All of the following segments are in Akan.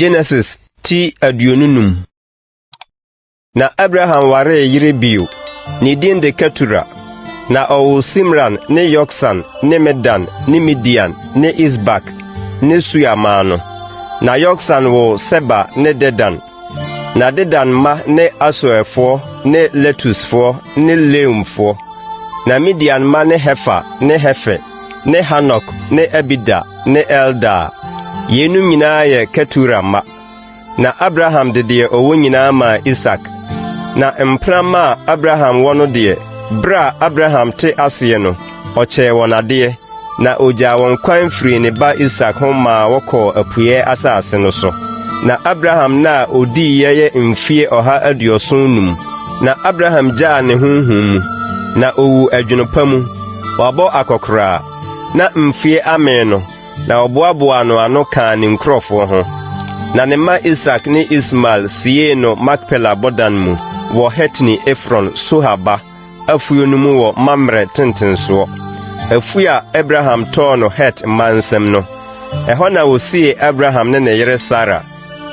Genesis ti aduonunum. Na Abraham ware yire bio, ni din de Keturah, na owo Simran ne Yoksan ne Medan ne Midian ne Isbak ne Suyamano. Na Yoksan wo Seba ne Dedan. Na Dedan ma ne Asoefo ne Letusfo ne Leumfo. Na Midian ma ne Hefa ne Hefe ne Hanok ne Abida ne Elda. Yenum nyinaa ye Keturah ma. Na Abraham de de owo nyinaa ma Isaac. Na emprama Abraham wono de bra Abraham te asye no oche wonade na oja won kwan firi ne ba Isaac ho ma wokọ apuye asase no so. Na Abraham na odi yeye mfie oha aduosonum. Na Abraham ja ne honhum na owu adwunopamu wabo akokra na mfie amen no na oboaboa no ano kan ne nkrofo ho. Na ne ma Isaac ne Ismael siye no Makpela bodan mu wo hetni Efron Sohaba afuyo no mu wo Mamre tentenso. Afuya Abraham to no het mansem no. Eho na wo sie Abraham ne yere Sara.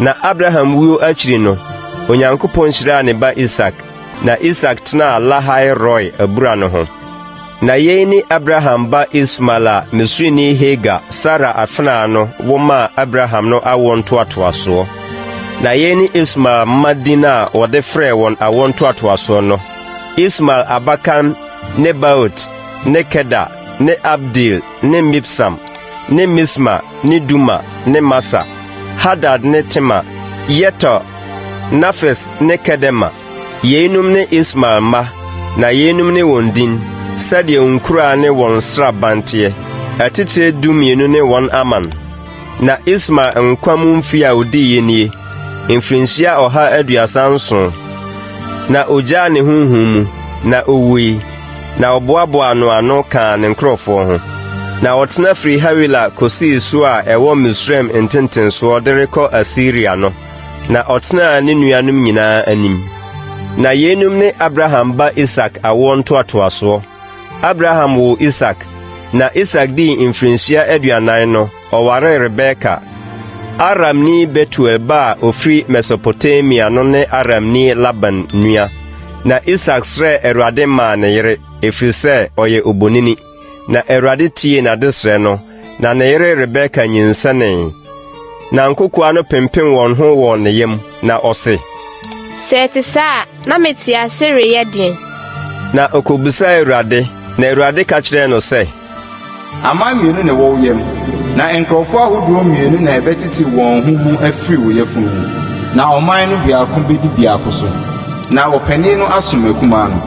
Na Abraham wuo achiri no Onyankopon hyira ne ba Isaac. Na Isaac tena Lahai Roy abura no ho. Na yeni Abraham ba Ismaila Misrini Hega Sara afna no woma Abraham no awonto atoaso. Na yeni Ismail Madina wode frɛ won awonto atoaso no. Ismail abakan ne Baot ne Keda ne Abdil ne Mipsam ne Misma ne Duma ne Masa Hadad ne Tema Yeto Nafes ne Kedema. Yenum ne Ismail ma na yenum ne wondin sade unkura ne won srabantie atitire dumienu ne won aman. Na Ismail nkwamu mfia odi yenie mfrinsia oha aduasanso. Na oja ne hunhumu na owui na oboaboa no ano kan ne nkrofo ho. Na otena firi Hawila kosi so a ewo Misraim ententenso de rekọ Asiria no. Na otena ne nuanum nyinaa anim. Na yenum ne Abraham ba Isaac awonto atoaso. Abraham wo Isaac. Na Isaac di mfrinsia aduanan no oware Rebeka. Aramni Betuel ba ofri Mesopotamia no ne Aramni Laban nua. Na Isaac sre Erade ma ne yere efise oye obonini. Na Erade tie na desre no na ne yere Rebeka nyinsane. Na nkokwa no pempem won ho won ne yem na ose Sete saa na meti asere yedin. Na okobusa Erade na Erade ka kire no se ama mienu ne wo yem na enkrofo ahodo mienu na ebetiti won humu afiri wo yefunu na oman no biako bedi biako so na opani no asomakuma no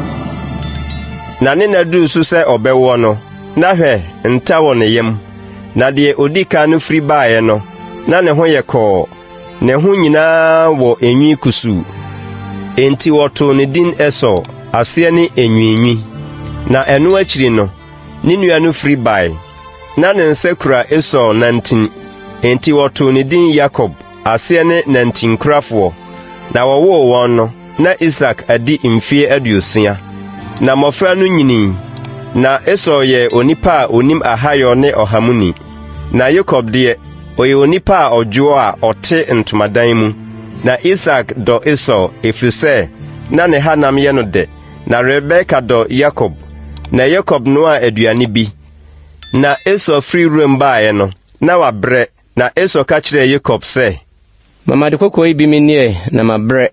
na ne na du so se obewo no na hwe nta wo ne yem na de odika no firi baaye no na ne ho yekọ ne ho nyinaa wo enwi kusu enti woto ne din Esau ase ne enwiinwi na eno akiri no ne nua no firi baaye na ne nsekura Esau nantin enti woto ne din Jacob ase ne nantinkrafo na wowo won no na Isaac adi mfie aduosia na mofra no nyini na Esau ye onipa onim ahayo ne ohamuni na Jacob de oye onipa ojo a ote ntomadan mu na Isaac do Esau efrise na ne hanam ye no de na Rebeka do Jacob na Jacob no a aduane bi na Esau free room baaye no na wabre na Esau ka kire Jacob se mama de kokoi bi menie na mabre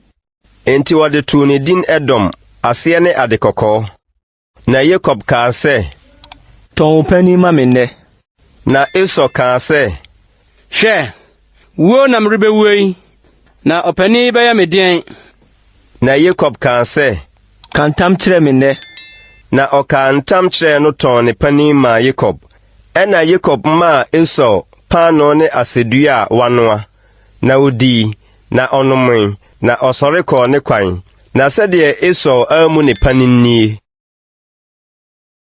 enti wode tu ne din Edom ase ne adekoko na Jacob ka se ton pani ma menne na Esau ka se hwe wo na mrebe wei na opani be ya medien na Jacob ka se kantam kire menne na okantam kire no ton ne pani ma Jacob ena Jacob ma Esau pano ne asedua wanoa na odi na onomen na osore ko ne kwan na sede Esau amu ne paninni